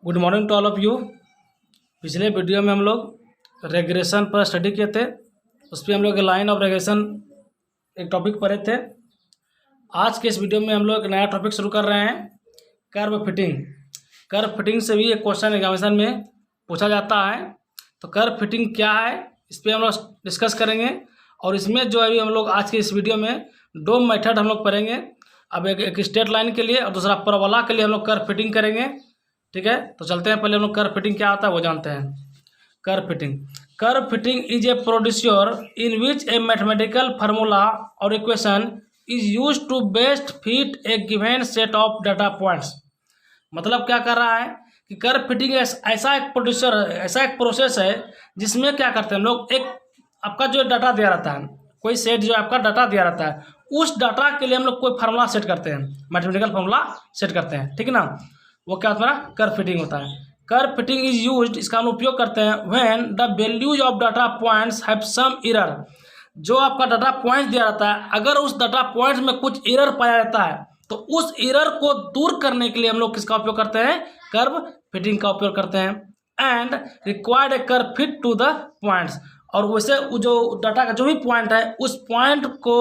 Good morning to all of you. पिछले video में हम लोग रेग्रेशन पर स्टडी किए थे। उस पर हम लोग लाइन ऑफ रेग्रेशन एक टॉपिक पढ़े थे। आज के इस वीडियो में हम लोग एक नया टॉपिक शुरू कर रहे हैं, कर्व फिटिंग। कर्व फिटिंग से भी एक क्वेश्चन एग्जामिनेशन में पूछा जाता है। तो कर्व फिटिंग क्या है, इस पर हम लोग डिस्कस करेंगे। और इसमें जो अभी हम लोग आज के इस वीडियो में दो मेथड हम लोग पढ़ेंगे। अब एक स्ट्रेट लाइन के लिए और दूसरा परवला के लिए हम लोग कर्व फिटिंग करेंगे। ठीक है, तो चलते हैं। पहले हम लोग कर्व फिटिंग क्या होता है वो जानते हैं। Curve fitting is a producer in which a mathematical formula और equation is use to best fit a given set of data points. मतलब क्या कर रहा है कि कर्व फिटिंग ऐसा एक प्रोड्यूसर है, ऐसा एक प्रोसेस है जिसमें क्या करते हैं हम लोग, एक आपका जो डाटा दिया रहता है, कोई सेट जो आपका डाटा दिया रहता है, उस डाटा के लिए हम लोग कोई फार्मूला सेट करते हैं, मैथमेटिकल फार्मूला सेट करते हैं। ठीक है ना, वो क्या होता है, कर्व फिटिंग होता है। कर्व फिटिंग इज यूज्ड, इसका हम उपयोग करते हैं when the values of data points have some error. जो आपका डाटा पॉइंट्स दिया रहता है, अगर उस डाटा पॉइंट्स में कुछ एरर पाया जाता है तो उस एरर को दूर करने के लिए हम लोग किसका उपयोग करते हैं, कर्व फिटिंग का उपयोग करते हैं। And required a curve fit to the points, और वैसे जो डाटा का जो भी पॉइंट है उस पॉइंट को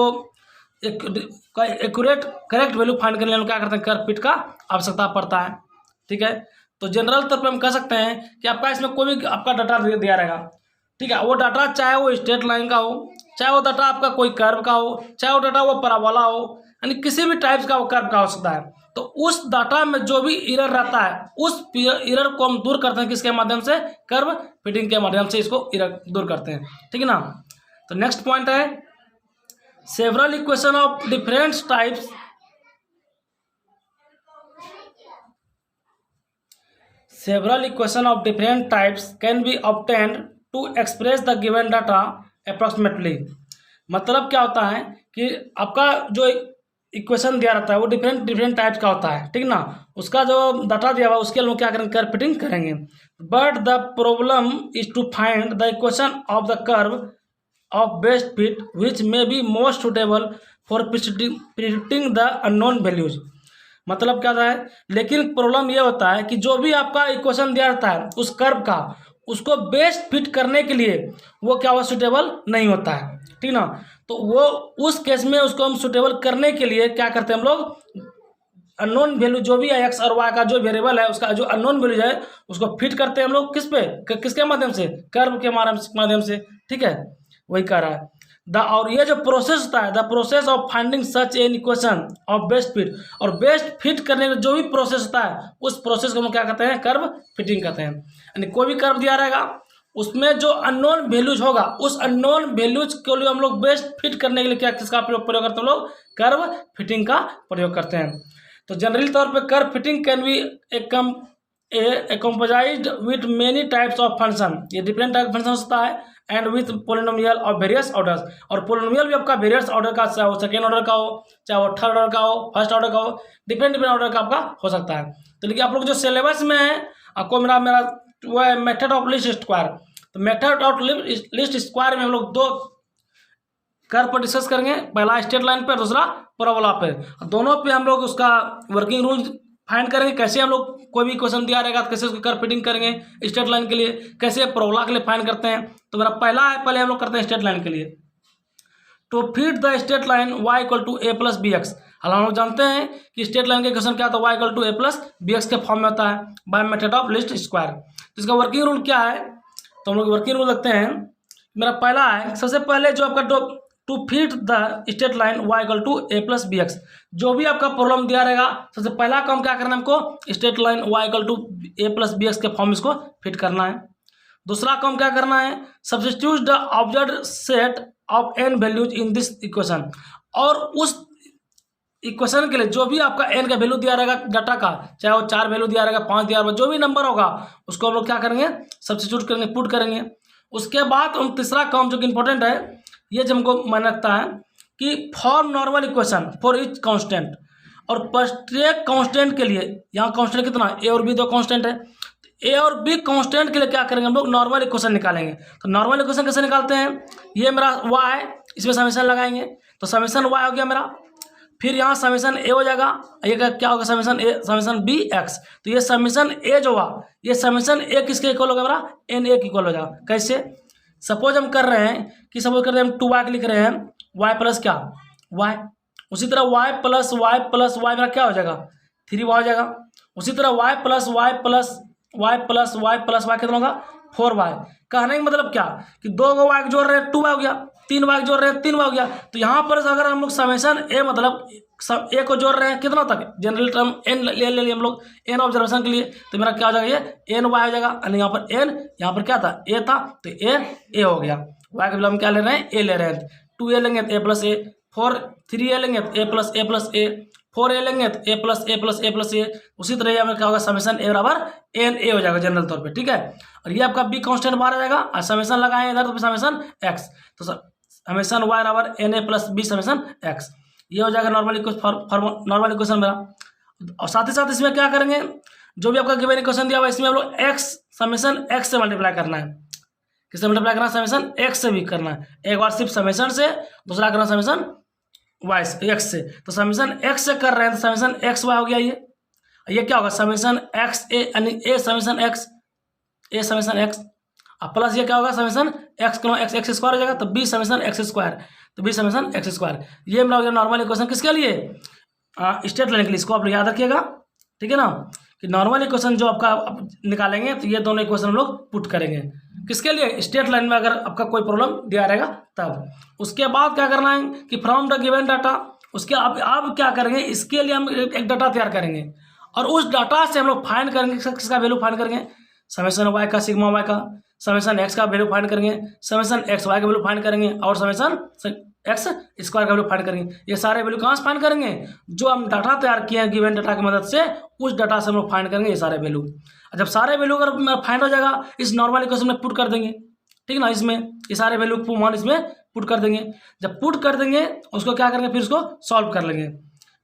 एक्यूरेट करेक्ट वैल्यू फाइंड करने के लिए क्या करते हैं, कर्व फिट का आवश्यकता पड़ता है। ठीक है, तो जनरल तौर पे हम कह सकते हैं कि आपका इसमें कोई भी आपका डाटा दिया रहेगा। ठीक है, वो डाटा चाहे वो स्ट्रेट लाइन का हो, चाहे वो डाटा आपका कोई कर्व का हो, चाहे वो डाटा वो पैराबोला हो, यानी किसी भी टाइप का वो कर्व का हो सकता है। तो उस डाटा में जो भी एरर रहता है उस एरर को हम दूर करते हैं किसके माध्यम से, कर्व फिटिंग के माध्यम से इसको एरर दूर करते हैं। ठीक है ना, तो नेक्स्ट पॉइंट है several equation of different types Several equations of different types can be obtained to express the given data approximately। मतलब क्या होता है कि आपका जो इक्वेशन दिया रहता है वो डिफरेंट टाइप्स का होता है। ठीक ना, उसका जो डाटा दिया हुआ उसके लिए क्या करेंगे, कर्व फिटिंग करेंगे। But the problem is to find the equation of the curve of best fit which may be most suitable for predicting the unknown values. मतलब क्या होता है, लेकिन प्रॉब्लम ये होता है कि जो भी आपका इक्वेशन दिया रहता है उस कर्व का, उसको बेस्ट फिट करने के लिए वो क्या हुआ, सुटेबल नहीं होता है। ठीक ना, तो वो उस केस में उसको हम सुटेबल करने के लिए क्या करते हैं हम लोग, अननोन वैल्यू जो भी है एक्स और वाई का जो वेरिएबल है उसका जो अननोन वैल्यू है उसको फिट करते हैं हम लोग किस पे, किसके माध्यम से, कर्व के माध्यम से। ठीक है, वही कह रहा है और ये जो प्रोसेस होता है, the process of finding such an equation of best fit, और बेस्ट फिट करने का जो भी प्रोसेस होता है उस प्रोसेस को हम क्या कहते हैं, कर्व फिटिंग कहते हैं। यानी कोई भी कर्व दिया रहेगा उसमें जो अननोन वैल्यूज होगा उस अननोन वैल्यूज के लिए हम लोग बेस्ट फिट करने के लिए क्या किसका प्रयोग करते हैं, हम लोग कर्व फिटिंग का प्रयोग करते हैं। तो जनरली तौर पर curve fitting can be comprised with many types of function. ये डिफरेंट टाइप फंक्शन होता है and with polynomial of various orders, और पोलिनोमियल भी आपका वेरियस ऑर्डर का, चाहे वो सेकेंड ऑर्डर का हो, चाहे वो थर्ड ऑर्डर का हो, फर्स्ट ऑर्डर का हो, डिफरेंट ऑर्डर का आपका हो सकता है। तो लेकिन आप लोग जो सिलेबस में है आपको मेरा वो है मेथड ऑफ लीस्ट स्क्वायर। तो मेथड ऑफ लीस्ट स्क्वायर में हम लोग दो कर्व पर डिस्कस करेंगे, पहला स्ट्रेट लाइन पर, दूसरा पैराबोला पे। दोनों पे हम लोग उसका वर्किंग रूल फाइंड करेंगे, कैसे हम लोग कोई भी क्वेश्चन दिया रहेगा तो कैसे उसको कर्व फिटिंग करेंगे स्ट्रेट लाइन के लिए, कैसे पैराबोला के लिए फाइंड करते हैं। तो मेरा पहला है, पहले हम लोग करते हैं स्ट्रेट लाइन के लिए। To fit the straight line y equal to A plus B X. हम लोग जानते हैं कि स्ट्रेट लाइन का इक्वेशन क्या होता है, y equal to A plus B x के फॉर्म में होता है by method of least square. तो इसका वर्किंग रूल क्या है, तो हम लोग वर्किंग रूल देखते हैं। मेरा पहला है, सबसे पहले जो आपका to fit the straight line y equal to A plus B x, जो भी आपका प्रॉब्लम दिया रहेगा सबसे पहला काम क्या करना है हमको, straight line y equal to A plus B x के फॉर्म में इसको फिट करना है। दूसरा काम क्या करना है, substitute the observed set of n values in this equation, और उस इक्वेशन के लिए जो भी आपका n का वैल्यू दिया रहेगा डाटा का, चाहे वो 4 वैल्यू दिया रहेगा, 5 दिया रहेगा, जो भी नंबर होगा उसको हम लोग क्या करेंगे, सब्स्टिट्यूट करेंगे, पुट करेंगे। उसके बाद हम तीसरा काम जो कि इंपॉर्टेंट है, ये जो हमको मायने रखता है कि form normal equation for each constant, और प्रत्येक कांस्टेंट के लिए, यहाँ कांस्टेंट कितना, ए और बी दो कांस्टेंट है, ए और बी कांस्टेंट के लिए क्या करेंगे हम लोग, नॉर्मल इक्वेशन निकालेंगे। तो नॉर्मल इक्वेशन कैसे निकालते हैं, ये मेरा y है, इसमें समेशन लगाएंगे, तो समेशन y हो गया मेरा। फिर यहाँ समीशन ए हो जाएगा, ये क्या होगा समीशन ए समीशन बी एक्स। तो ये समीशन ए जो हुआ ये समीशन ए किसके इक्वल होगा मेरा, एन ए के इक्वल हो जाएगा। कैसे, सपोज हम कर रहे हैं कि सपोज कर रहे हैं हम 2y लिख रहे हैं, y प्लस क्या y, उसी तरह y प्लस y मेरा क्या हो जाएगा 3y हो जाएगा। उसी तरह y प्लस y कितना होगा 4y। कहने का मतलब क्या कि 2 को y जोड़ रहे हैं 2y हो गया, 3y जोड़ रहे हैं 3y हो गया। तो यहाँ पर अगर हम लोग समेशन ए मतलब सब ए को जोड़ रहे हैं कितना तक, जनरल टर्म एन ले लिए हम लोग एन ऑब्जर्वेशन के लिए, तो मेरा क्या हो जाएगा ये एन वाई हो जाएगा। यानी यहाँ पर एन, यहाँ पर क्या था ए था, तो ए हो गया। वाई के बदले हम क्या ले रहे हैं ए ले रहे हैं, 2a लेंगे तो ए प्लस ए, 3a लेंगे तो ए प्लस ए, 4a लेंगे तो ए प्लस ए। उसी तरह यहाँ पर क्या होगा समेशन ए बराबर एन ए हो जाएगा जनरल तौर पे, ठीक है। और ये आपका बी कांस्टेंट बाहर आ जाएगा और समेशन लगाए इधर तो समेशन एक्स, तो समेशन वाई बराबर n a plus B summation x, ये हो जाएगा नॉर्मल इक्वेशन मेरा। और साथ ही साथ इसमें क्या करेंगे, जो भी आपका गिवन इक्वेशन दिया हुआ इसमें हम लोग एक्स समेशन एक्स से मल्टीप्लाई करना है। किससे मल्टीप्लाई करना है, समेशन एक्स से भी करना है। एक बार सिर्फ समेशन से, दूसरा करना समेशन वाई से एक्स से। तो समेशन एक्स से कर रहे हैं तो समेशन एक्स वाई हो गया ये क्या होगा समेशन एक्स ए, यानी ए समेशन एक्स अब प्लस ये क्या होगा समेशन एक्स स्क्वायर हो जाएगा, तो बी समेशन एक्स स्क्वायर, तो बी समेशन एक्स स्क्वायर। ये मेरा हो गया नॉर्मल इक्वेशन किसके लिए, स्टेट लाइन के लिए। इसको आप याद रखिएगा, ठीक है ना, कि नॉर्मल इक्वेशन जो आपका निकालेंगे तो ये दोनों इक्वेशन हम लोग पुट करेंगे किसके लिए, स्टेट लाइन में अगर आपका कोई प्रॉब्लम दिया रहेगा तब। उसके बाद क्या करना है कि फ्रॉम द गिवन डाटा, उसके अब क्या करेंगे, इसके लिए हम एक डाटा तैयार करेंगे और उस डाटा से हम लोग फाइंड करेंगे किसका वैल्यू फाइंड करेंगे, समेशन वाई का, सिग्मा वाई का, समेशन एक्स का वैल्यू फाइंड करेंगे, समेशन एक्स वाई का वैल्यू फाइंड करेंगे और समेशन एक्स स्क्वायर का वैल्यू फाइंड करेंगे। ये सारे वैल्यू कहाँ से फाइंड करेंगे, जो हम डाटा तैयार किए हैं गिवन डाटा की मदद से, उस डाटा से हम लोग फाइंड करेंगे ये सारे वैल्यू। जब सारे वैल्यू अगर फाइंड हो जाएगा इस नॉर्मल इक्वेशन में पुट कर देंगे, ठीक है ना, इसमें ये सारे वैल्यू मान इसमें पुट कर देंगे। जब पुट कर देंगे उसको क्या करेंगे, फिर उसको सॉल्व कर लेंगे,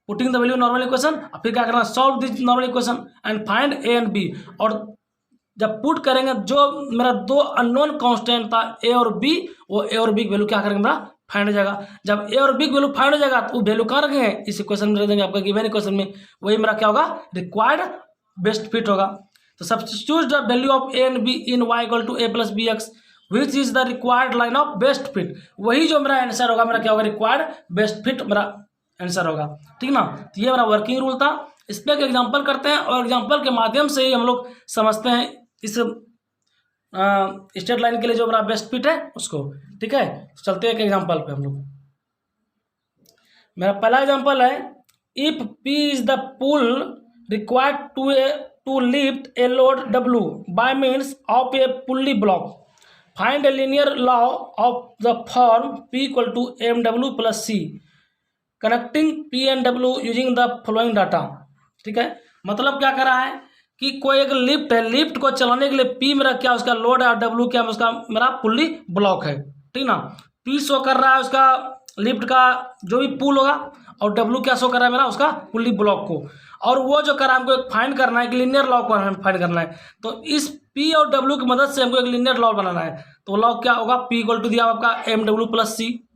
putting the value normal equation. फिर क्या करना, solve this normal equation and find a and b. और जब पुट करेंगे जो मेरा दो अननोन कांस्टेंट था ए और बी, वो ए और बी की वैल्यू क्या करेंगे मेरा फाइंड हो जाएगा। जब ए और बी की वैल्यू फाइंड हो जाएगा तो वो वैल्यू कहाँ रखेंगे, इस इक्वेशन में रख देंगे आपका गिवन इक्वेशन में। वही मेरा क्या होगा, रिक्वायर्ड बेस्ट फिट होगा। तो substitute the value of a and b in y equal to A plus B x which is the required line of best fit. वही जो मेरा आंसर होगा, मेरा क्या होगा, रिक्वायर्ड बेस्ट फिट मेरा आंसर होगा, ठीक ना। तो ये मेरा वर्किंग रूल था। इस पर एक एग्जाम्पल करते हैं और एग्जाम्पल के माध्यम से ही हम लोग समझते हैं इस स्ट्रेट लाइन के लिए जो मेरा बेस्ट फिट है उसको, ठीक है। तो चलते हैं एक एग्जाम्पल पे हम लोग। मेरा पहला एग्जाम्पल है, if p is the pull required to lift a load W by means of a pulley block, find a linear law of the form P equal to mw plus c connecting P and W using the following data। ठीक है, मतलब क्या कर रहा है कि कोई एक लिफ्ट है, लिफ्ट को चलाने के लिए P मेरा क्या उसका लोड है और W क्या उसका मेरा पुल्ली ब्लॉक है, ठीक ना। P शो कर रहा है उसका लिफ्ट का जो भी पुल होगा और W क्या शो कर रहा है मेरा उसका पुल्ली ब्लॉक को। और वो जो कर रहा है हमको एक फाइंड करना है, एक लिनियर लॉ को फाइंड करना है। तो इस P और W की मदद से हमको एक लिनियर लॉ बनाना है। तो लॉ क्या होगा, P इक्वल टू दिया आपका mw प्लस सी।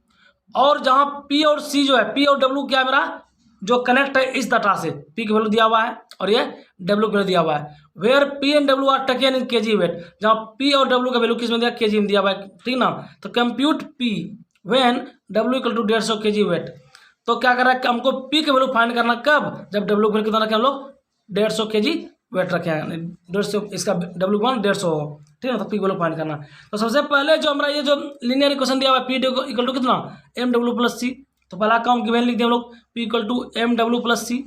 और जहाँ P और C जो है, P और W क्या है मेरा जो कनेक्ट है इस डाटा से, P की वैल्यू दिया हुआ है और ये W की वैल्यू दिया हुआ है। Where P and W are taken in kg weight, जहाँ P और W का वैल्यू किस में दिया, kg में दिया हुआ है, ठीक ना। तो compute P when W equal to 150 kg weight. तो क्या कर रहा है, हमको P की वैल्यू फाइंड करना कब, जब W की वैल्यू कितना रखें हम लोग 150 kg वेट रखे हैं, 150 इसका W मान 150 हो, ठीक है। तो P की वैल्यू फाइंड करना। तो सबसे पहले जो हमारा ये जो लिनियर इक्वेशन दिया हुआ है P इक्वल टू कितना mw प्लस सी, तो पहला काम गिवन लिख दिया हम लोग P equal to mw plus C,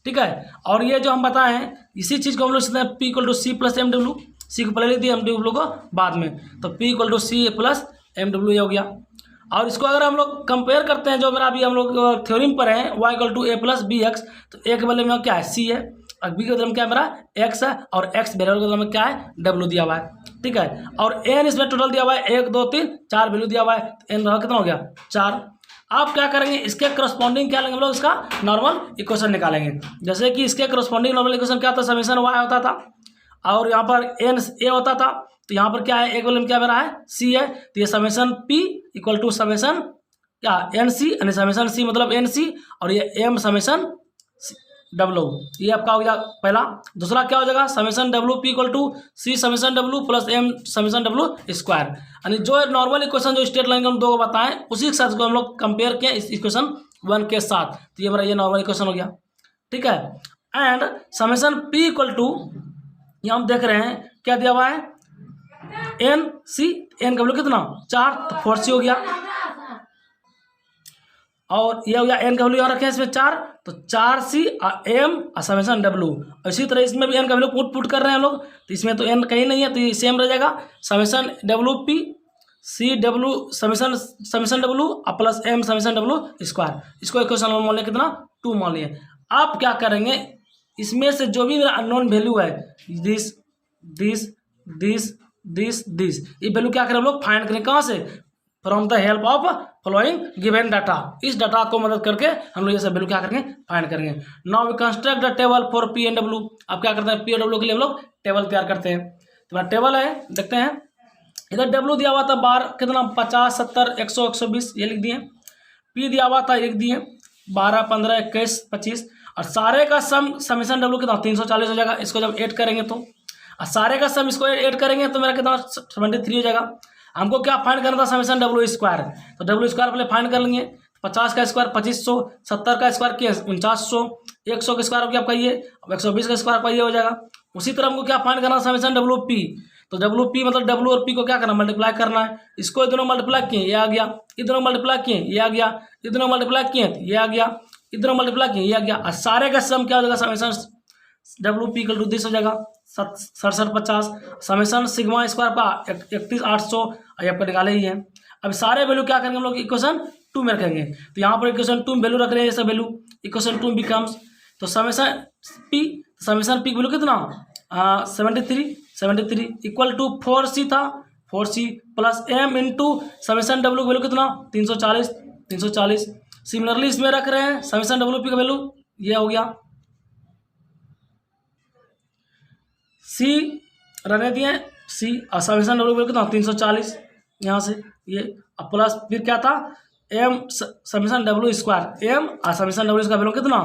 ठीक है। और ये जो हम बताए हैं इसी चीज़ को हम लोग सीखते हैं P equal to C plus mw, C को पहले लिख दिया mw को बाद में, तो P equal to C plus mw ये हो गया। और इसको अगर हम लोग कंपेयर करते हैं जो मेरा अभी हम लोग थ्योरम पर हैं y equal to A plus B x, तो ए के बदले में क्या है c है और b के बदले में क्या है मेरा x है और x वेरिएबल के बदले में क्या है w दिया हुआ है, ठीक है। और n इसमें टोटल दिया हुआ है 1 2 3 4 वैल्यू दिया हुआ है, n रहा कितना हो गया 4। आप क्या करेंगे, इसके करस्पॉन्डिंग क्या लेंगे हम लोग, इसका नॉर्मल इक्वेशन निकालेंगे। जैसे कि इसके करस्पॉन्डिंग नॉर्मल इक्वेशन क्या था, समेशन y होता था और यहाँ पर n a होता था। तो यहाँ पर क्या है, एक वैल्यू में क्या मेरा है c है, तो ये summation p equal to summation क्या एन सी, यानी समेसन सी मतलब एन सी, और ये एम समेसन डब्ल्यू, ये आपका हो गया पहला। दूसरा क्या हो जाएगा, summation W P equal to C summation W plus M summation W square, यानी जो नॉर्मल इक्वेशन जो स्ट्रेट लाइन के हम दो बताएं उसी के साथ को हम लोग कंपेयर किए इस इक्वेशन 1 के साथ, तो ये हमारा ये नॉर्मल इक्वेशन हो गया, ठीक है। And summation p equal to, ये हम देख रहे हैं क्या दिया हुआ है, एन सी, एन का वैल्यू कितना 4, तो 4c हो गया, और ये हो गया एन का वैल्यू यहाँ रखे हैं इसमें 4, तो 4c एम समेसन डब्ल्यू। इसी तरह इसमें भी एन का वैल्यू पुट कर रहे हैं हम लोग, तो इसमें तो एन कहीं नहीं है, तो ये सेम रह जाएगा, summation W P C W summation W plus M summation W square. इसको इक्वेशन मान लिया कितना 2 मान लिए। आप क्या करेंगे, इसमें से जो भी मेरा अननोन वैल्यू है, this this this this this, ये वैल्यू क्या करें हम लोग फाइंड करें, कहाँ से, from the help of following given data. इस डाटा को मदद करके हम लोग ये सब वैल्यू क्या करेंगे फाइंड करेंगे। Now we construct the table for p and डब्ल्यू। अब क्या करते हैं, पी और डब्ल्यू के लिए हम लोग टेबल तैयार करते हैं। तो टेबल है, देखते हैं, इधर डब्ल्यू दिया हुआ था बार कितना 50 70 100 120 ये लिख दिए, पी दिया हुआ था एक दिए 12 15 21 25, और सारे का सम समेसन डब्ल्यू कितना 340 हो जाएगा। इसको जब ऐड करेंगे तो, और सारे का सम इसको ऐड करेंगे तो मेरा कितना 73 हो जाएगा। हमको क्या फाइंड करना था, समेसन डब्ल्यू स्क्वायर, तो डब्ल्यू स्क्वायर पहले फाइंड कर लेंगे। 50 का स्क्वायर 2500, 70 का स्क्वायर किया 4900, 100 का स्क्वायर हो गया आपका ये, अब 120 का स्क्वायर आपका ये हो जाएगा। उसी तरह हमको क्या फाइंड करना, समेसन डब्ल्यू पी, तो डब्ल्यू पी मतलब डब्ल्यू और पी को क्या करना मल्टीप्लाई करना है। इसको ये दोनों मल्टीप्लाई किए ये आ गया, ये दोनों मल्टीप्लाई किए ये आ गया, ये दोनों मल्टीप्लाई किए ये आ गया, ये दोनों मल्टीप्लाई किए ये आ गया, और सारे का सम क्या हो जाएगा, summation W P equal to 10 हो जाएगा 6750, समेसन सिग्मा स्क्वायर का 31800 आपका निकाले ही है। अब सारे वैल्यू क्या करेंगे हम लोग इक्वेशन 2 में रखेंगे, तो यहाँ पर इक्वेशन 2 में वैल्यू रख रहे हैं ये सब वैल्यू, इक्वेशन 2 बिकम्स, तो समेसन पी वैल्यू कितना 73 इक्वल टू 4c था 4c plus m into summation डब्ल्यू वैल्यू कितना 340। सिमिलरली इसमें रख रहे हैं समेसन डब्ल्यू पी का वैल्यू ये हो गया, सी रहने दिए सी, और समेसन डब्ल्यू वैल्यू कितना 340 यहाँ से ये, अब प्लस फिर क्या था m summation W square, m और समेसन डब्ल्यू का वैल्यू कितना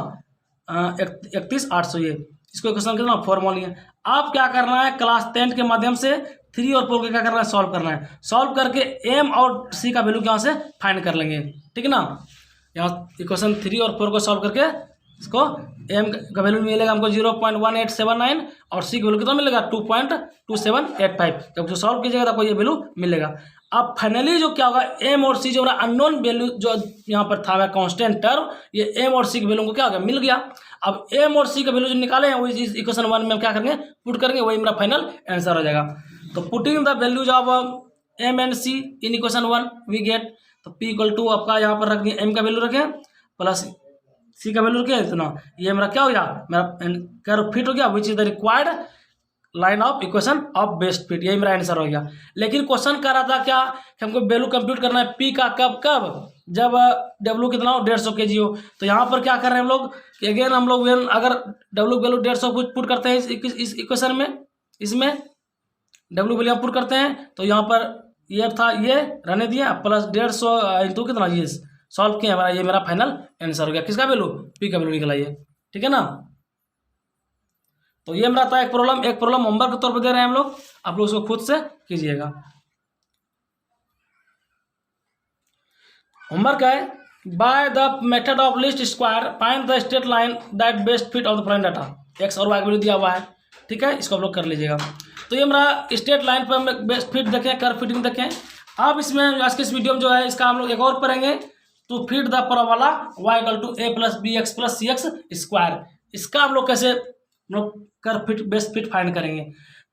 31800, ये इसको क्वेश्चन कितना 4 मान लिया। आप क्या करना है, क्लास 10 के माध्यम से 3 और 4 को क्या करना है सॉल्व करना है, सॉल्व करके एम और सी का वैल्यू यहाँ से फाइंड कर लेंगे, ठीक है ना। यहाँ इक्वेशन 3 और 4 को सॉल्व करके इसको एम का वैल्यू मिलेगा हमको 0.1879 और सी का वैल्यू कितना मिलेगा 2.2785, जब जो सॉल्व कीजिएगा तो आपको ये वैल्यू मिलेगा। अब फाइनली जो क्या होगा, एम और सी जो हमारा अननोन वैल्यू जो यहाँ पर था हमारा कांस्टेंट टर्म, ये एम और सी के वैल्यू को क्या हो गया मिल गया। अब एम और सी का वैल्यू जो निकाले हैं वही इक्वेशन 1 में हम क्या करेंगे पुट करेंगे, वही मेरा फाइनल आंसर हो जाएगा। तो putting the values of m and c in equation 1 we get, तो पी इक्वल टू आपका यहाँ पर रख दिए एम का वैल्यू रखें प्लस सी का वैल्यू रखें, इतना ये मेरा क्या हो गया, मेरा कर्व फिट हो गया विच is the required line of equation of best fit, यही मेरा आंसर हो गया। लेकिन क्वेश्चन कर रहा था क्या कि हमको वैल्यू कंप्यूट करना है पी का कब जब डब्ल्यू कितना हो 150 kg हो। तो यहाँ पर क्या कर रहे हैं हम लोग कि अगेन हम लोग अगर डब्ल्यू वैल्यू 150 पुट करते हैं इस इक्वेशन में, इसमें डब्ल्यू वैल्यू पुट करते हैं, तो यहाँ पर ये था ये रहने दिया प्लस 150 इंटू कितना ये सॉल्व किया हमारा, ये मेरा फाइनल आंसर हो गया। किसका वैल्यू पी का वैल्यू निकला ये, ठीक है ना। तो ये मेरा था एक प्रॉब्लम होमवर्क के तौर पर दे रहे हैं हम लोग, आप लोग उसको खुद से कीजिएगा। होमवर्क है by the method of least square find the straight line that best fit of the following data, x और वाई वैल्यू दिया हुआ है, ठीक है, इसको आप लोग कर लीजिएगा। तो ये मेरा स्ट्रेट लाइन पर हम बेस्ट फिट देखें, कर्व फिटिंग देखें। अब इसमें आज के इस वीडियो में जो है इसका हम लोग एक और पढ़ेंगे, to fit the parabola y equal to a plus B x plus c x square, इसका हम लोग कैसे curve fit best fit find करेंगे।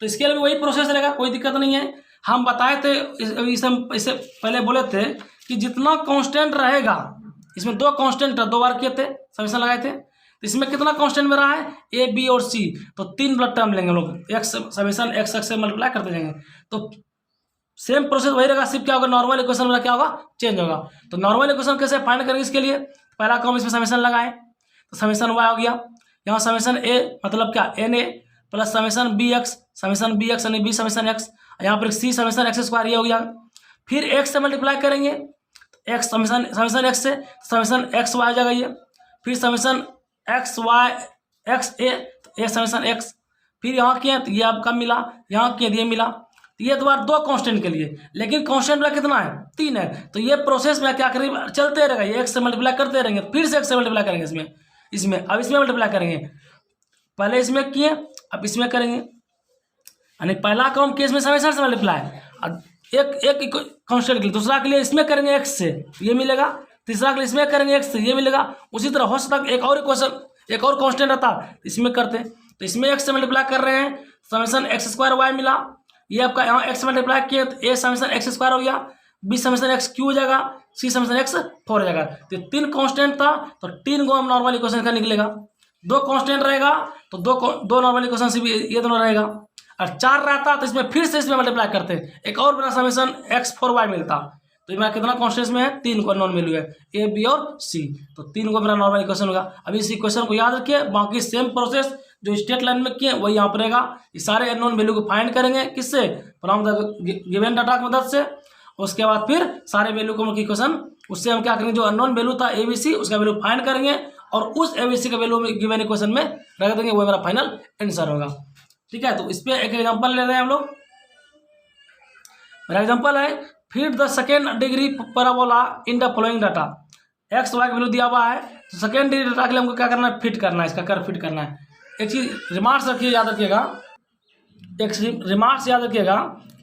तो इसके लिए भी वही प्रोसेस रहेगा, कोई दिक्कत नहीं है। हम बताए थे इससे पहले बोले थे कि जितना कांस्टेंट रहेगा, इसमें 2 कांस्टेंट 2 बार किए थे समीशन लगाए थे, तो इसमें कितना कांस्टेंट में रहा है ए बी और सी, तो 3 ब्लड टर्म लेंगे हम लोग, एक्स समीशन एक्स से मल्टीप्लाई करते जाएंगे। तो सेम प्रोसेस वही रहेगा, सिर्फ क्या होगा नॉर्मल इक्वेशन में क्या होगा चेंज होगा। तो नॉर्मल इक्वेशन कैसे फाइंड करेंगे, इसके लिए पहला काम इसमें समीशन लगाए, तो समीशन वाई हो गया, यहाँ समीशन ए मतलब क्या n a plus summation b x यानी बी समीशन एक्स, यहाँ पर सी समीशन एक्स स्क्वायर ये हो गया। फिर एक्स से मल्टीप्लाई करेंगे, एक्स समीशन एक्स से समीशन एक्स वाई हो जाएगा ये, फिर समीशन एक्स वाई एक्स ए, तो ए समीशन एक्स, फिर यहाँ किए तो ये आपका मिला, यहाँ किए तो ये मिला। तो ये दोबारा दो कांस्टेंट के लिए, लेकिन कांस्टेंट मेरा कितना है 3 है। तो ये प्रोसेस में क्या करेंगे, चलते रहेगा, ये एक्स से मल्टीप्लाई करते रहेंगे, फिर से एक्स से मल्टीप्लाई करेंगे इसमें अब इसमें मल्टीप्लाई करेंगे, पहले इसमें किए अब इसमें करेंगे, यानी पहला काम केस में समेशन से मल्टीप्लाई, एक कांस्टेंट के लिए, दूसरा के लिए इसमें करेंगे एक्स से ये मिलेगा, तीसरा के लिए इसमें करेंगे एक्स से ये मिलेगा। उसी तरह हो सकता है एक और क्वेश्चन एक और कांस्टेंट रहता इसमें करते, तो इसमें एक्स से मल्टीप्लाई कर रहे हैं, समेशन एक्स स्क्वायर वाई मिला, ये आपका यहाँ एक्स मल्टीप्लाई किए तो ए समेशन एक्स स्क्वायर हो गया, बी समेशन एक्स क्यू हो जाएगा, सी समेशन एक्स 4 हो जाएगा। तो 3 कांस्टेंट था तो 3 को हम नॉर्मल इक्वेशन का निकलेगा, 2 कांस्टेंट रहेगा तो दो नॉर्मल इक्वेशन से भी ये दोनों रहेगा, और 4 रहता तो इसमें फिर से इसमें मल्टीप्लाई करते, एक और मेरा समेशन x4y मिलता। तो मेरा कितना कांस्टेंट में है 3 को नॉन वैल्यू है ए बी और सी, तो 3 को मेरा नॉर्मल इक्वेशन होगा। अब इस इक्वेशन को याद रखिए, बाकी सेम प्रोसेस जो स्टेट लाइन में किए वही यहाँ पर रहेगा। ये सारे अननोन वैल्यू को फाइंड करेंगे किससे, फ्रॉम द गिवन डाटा की मदद से, उसके बाद फिर सारे वैल्यू को इक्वेशन उससे हम क्या करेंगे, जो अननोन वैल्यू था एबीसी उसका वैल्यू फाइंड करेंगे और उस एबीसी का वैल्यू गिवन इक्वेशन में रख देंगे, वो मेरा फाइनल आंसर होगा। ठीक है, तो इस पर एक एग्जांपल ले रहे हैं हम लोग। मेरा एग्जांपल है fit the second degree parabola in the following data, x y का वैल्यू दिया हुआ है, तो सेकेंड डिग्री डाटा के लिए हमको क्या करना है, फिट करना है, इसका कर फिट करना है। एक चीज रिमार्क्स रखिए, याद रखिएगा, एक रिमार्क्स याद रखिएगा,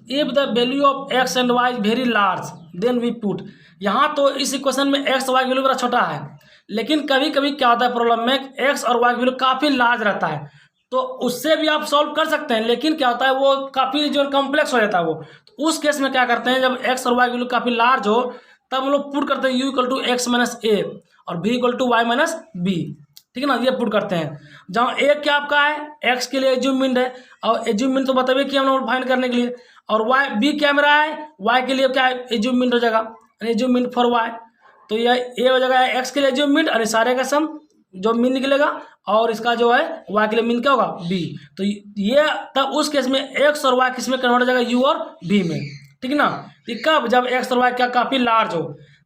if the value of x and y is very large then we put, यहाँ तो इस इक्वेशन में एक्स वाई वैल्यू बड़ा छोटा है, लेकिन कभी कभी क्या होता है प्रॉब्लम में एक्स और वाई वैल्यू काफ़ी लार्ज रहता है, तो उससे भी आप सॉल्व कर सकते हैं, लेकिन क्या होता है वो काफ़ी जो कॉम्प्लेक्स हो जाता है वो, तो उस केस में क्या करते हैं, जब एक्स और वाई वैल्यू काफ़ी लार्ज हो तब हम लोग पुट करते हैं U equal to x minus A और B equal to Y minus B. ठीक है ना, ये पुट करते हैं, जहाँ ए क्या आपका है एक्स के लिए एज्यूमिंड है, और एज्यूमिंड तो बताइए कि हम लोग फाइंड करने के लिए, और वाई बी क्या मेरा है वाई के लिए क्या है एज्यूमिंड हो जाएगा, एज्यूमिंड फॉर वाई, तो यह ए हो जाएगा एक्स के लिए एज्यूमिंड और सारे का सम जो मीन निकलेगा, और इसका जो है वाई के लिए मीन क्या होगा बी। तो ये तब उस केस में एक्स और वाई किस में कन्वर्ट हो जाएगा, यू और बी में। ठीक है ना, कब जब एक्स और वाई क्या काफ़ी लार्ज हो।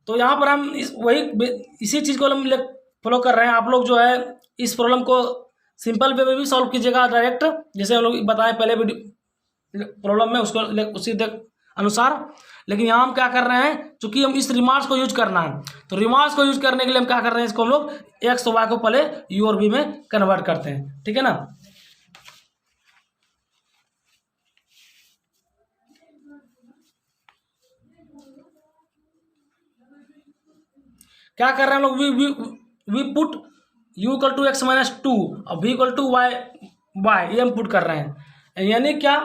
तो यहाँ पर हम इसी चीज़ को हम फॉलो कर रहे हैं। आप लोग जो है इस प्रॉब्लम को सिंपल वे में भी सॉल्व कीजिएगा डायरेक्ट, जैसे हम लोग बताएं पहले वीडियो प्रॉब्लम में उसको उसी अनुसार, लेकिन यहाँ हम क्या कर रहे हैं, चूंकि हम इस रिमार्क्स को यूज करना है, तो रिमार्क्स को यूज करने के लिए हम क्या कर रहे हैं, इसको हम लोग एक्स और वाई को पहले यू और बी में कन्वर्ट करते हैं। ठीक है ना, क्या कर रहे हैं हम लोग, we put u equal to x minus 2 और वी इक्वल टू वाई ये हम पुट कर रहे हैं, यानी क्या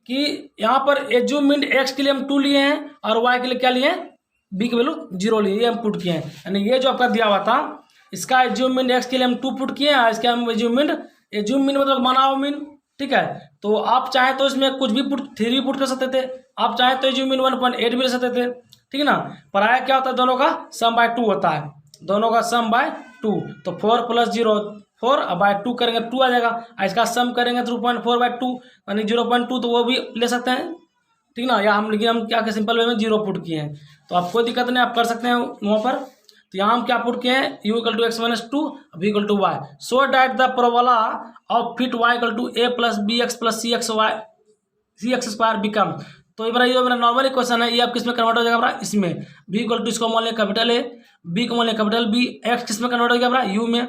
कि यहाँ पर एज्यूमिंड एक्स के लिए हम 2 लिए हैं और वाई के लिए क्या लिए हैं बी की वैल्यू 0 लिए, ये हम पुट किए हैं। यानी ये जो आपका दिया हुआ था इसका एज्यूमिंड एक्स के लिए हम 2 पुट किए हैं, इसके हम एज्यूमिंड मतलब बनाओ मीन। ठीक है, तो आप चाहे तो इसमें कुछ भी पुट 3 पुट कर सकते थे, आप चाहे तो एज्यूमिंड 1.8 भी ले सकते थे। ठीक है ना, पर आया क्या होता है, दोनों का सम बाय 2 होता है, दोनों का सम बाय 2, तो 4 + 0 4 बाय 2 करेंगे 2 आ जाएगा, इसका सम करेंगे 3.4 बाय 2 यानी 0.2, तो वो भी ले सकते हैं। ठीक ना, या लेकिन हम क्या के सिंपल वे में 0 पुट किए हैं, तो आप कोई दिक्कत नहीं, आप कर सकते हैं वहाँ पर। तो यहाँ हम क्या पुट किए हैं, u equal to x minus 2 v equal to y, so that the parabola of fit y equal to a plus B x plus c x square become. तो ये मेरा नॉर्मल इक्वेशन है, ये आप किस में कन्वर्ट हो जाएगा हमारा इसमें, b इक्वल टू इसको मान लें कैपिटल A, b को मान लें कैपिटल B, x किस में कन्वर्ट हो गया हमारा u में,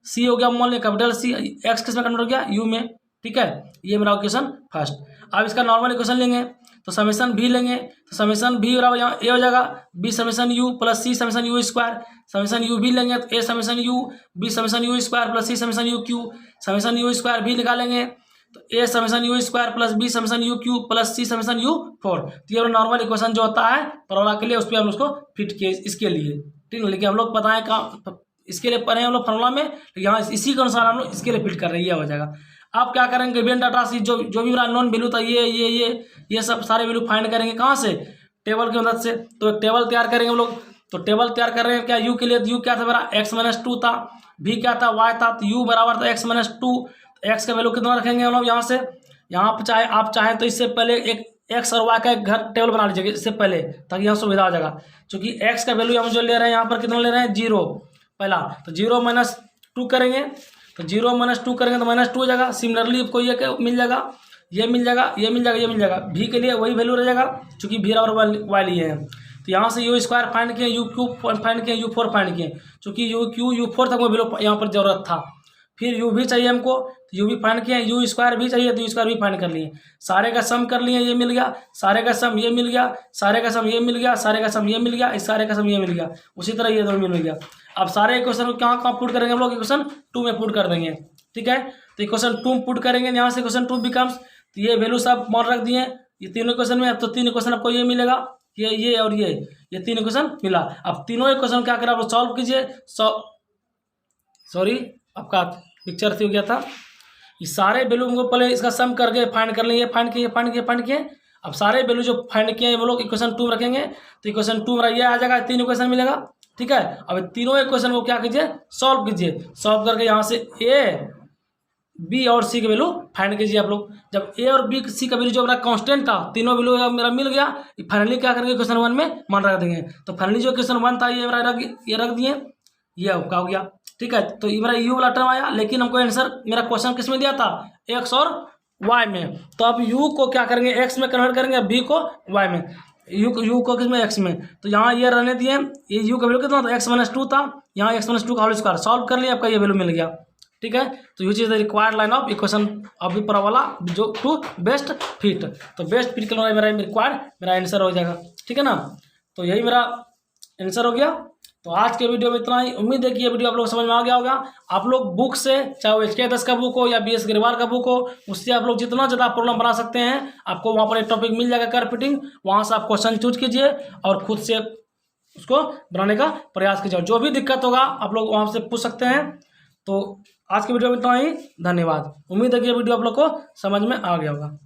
c हो गया मान लें कैपिटल C, x किस में कन्वर्ट हो गया u में। ठीक है, ये मेरा इक्वेशन फर्स्ट। अब इसका नॉर्मल इक्वेशन लेंगे तो समेशन भी लेंगे, तो समेशन भी बराबर यहाँ ए हो जाएगा B summation U plus C summation U square, summation U भी लेंगे तो A summation U B summation U square plus C summation U cube, summation U square भी निकालेंगे तो A summation U square plus B summation U cube plus C summation U 4। तो ये normal equation जो होता है पैराबोला के लिए, उस पर हम उसको फिट किए इसके लिए। ठीक है, लेकिन हम लोग पता है कहाँ इसके लिए पढ़े हम लोग फॉर्मूला में, तो यहाँ इसी के अनुसार हम लोग इसके लिए फिट कर रहे हैं, ये हो जाएगा। आप क्या करेंगे, गिवन डाटा से जो भी मेरा नॉन वैल्यू था ये सब सारे वैल्यू फाइंड करेंगे, कहाँ से, टेबल की मदद से। तो एक टेबल तैयार करेंगे हम लोग, तो टेबल तैयार कर रहे हैं क्या, यू के लिए यू क्या था मेरा एक्स माइनस 2 था, भी क्या था वाई था, तो यू बराबर था एक्स माइनस 2, एक्स का वैल्यू कितना रखेंगे हम लोग यहाँ से, यहाँ पर आप चाहे तो इससे पहले एक एक्स और वाई का एक घर टेबल बना लीजिएगा इससे पहले, ताकि यहाँ सुविधा हो जाएगा। क्योंकि एक्स का वैल्यू हम जो ले रहे हैं यहाँ पर कितना ले रहे हैं 0 पहला, तो 0 माइनस 2 करेंगे, तो 0 माइनस 2 करेंगे तो -2 हो जाएगा। सिमिलरली आपको ये मिल जाएगा, ये मिल जाएगा, ये मिल जाएगा, ये मिल जाएगा। भी के लिए वही वैल्यू रह जाएगा चूँकि भी और वाई लिए हैं। तो यहाँ से U स्क्वायर फाइंड किए, U³ फाइंड किए, U4 फाइंड किए, चूँकि U4 तक वो वैल्यू यहाँ पर जरूरत था। फिर U भी चाहिए हमको, तो U भी फाइंड किए, U स्क्वायर भी चाहिए, तो U स्क्वायर भी फाइंड कर लिए। सारे का सम कर लिए, ये मिल गया, सारे का सम ये मिल गया, सारे का सम ये मिल गया, सारे का सम ये मिल गया, इस सारे का सम ये मिल गया। उसी तरह ये दोनों मिल गया। अब सारे इक्वेशन को कहाँ पुट करेंगे हम लोग, इक्वेशन 2 में पुट कर देंगे। ठीक है, तो इक्वेशन 2 पुट करेंगे, यहाँ से इक्वेशन 2 बिकम्स, तो ये वैल्यू सब मान रख दिए ये तीनों इक्वेशन में। अब तो 3 इक्वेशन आपको ये मिलेगा, ये और ये 3 इक्वेशन मिला। अब तीनों इक्वेशन क्या करें, आप सॉल्व कीजिए। सॉरी आपका पिक्चर हो गया था। ये सारे वैल्यू को पहले इसका सम करके फाइंड कर लेंगे, फाइंड किए। अब सारे वैल्यू जो फाइंड किए वो लोग इक्वेशन 2 में रखेंगे, तो इक्वेशन 2 में ये आ जाएगा, 3 इक्वेशन मिलेगा। ठीक है, अब तीनों इक्वेशन को क्या कीजिए, सॉल्व कीजिए। सॉल्व करके यहाँ से ए, बी और सी का वैल्यू फाइंड कीजिए आप लोग। जब ए और बी सी का वैल्यू जो मेरा कांस्टेंट था, तीनों वैल्यू मेरा मिल गया, फाइनली क्या करेंगे, क्वेश्चन 1 में मान रख देंगे। तो फाइनली जो क्वेश्चन 1 था ये रख दिए, ये आपका हो गया। ठीक है, तो ये मेरा यू वाला टर्म आया, लेकिन हमको आंसर मेरा क्वेश्चन किस में दिया था, एक्स और वाई में। तो अब यू को क्या करेंगे, एक्स में कन्वर्ट करेंगे, बी को वाई में, यू को किस में, एक्स में। तो यहाँ ये रहने दिए, ये यू का वैल्यू कितना था, x-2 था, यहाँ x-2 का होल स्क्वायर सॉल्व कर लिया, आपका ये वैल्यू मिल गया। ठीक है, तो use is the required line of equation अभी पर वाला जो टू बेस्ट फिट। तो बेस्ट फिट के लिए मेरा रिक्वायर्ड मेरा आंसर हो जाएगा। ठीक है ना, तो यही मेरा आंसर हो गया। तो आज के वीडियो में इतना ही। उम्मीद है कि ये वीडियो आप लोग समझ में आ गया होगा। आप लोग बुक से, चाहे वो HK10 का बुक हो या BS अग्रवाल का बुक हो, उससे आप लोग जितना ज़्यादा प्रॉब्लम बना सकते हैं, आपको वहाँ पर एक टॉपिक मिल जाएगा कर्व फिटिंग। वहाँ से आप क्वेश्चन चूज कीजिए और खुद से उसको बनाने का प्रयास कीजिए। जो भी दिक्कत होगा आप लोग वहाँ से पूछ सकते हैं। तो आज की वीडियो में इतना ही, धन्यवाद। उम्मीद है कि ये वीडियो आप लोग को समझ में आ गया होगा।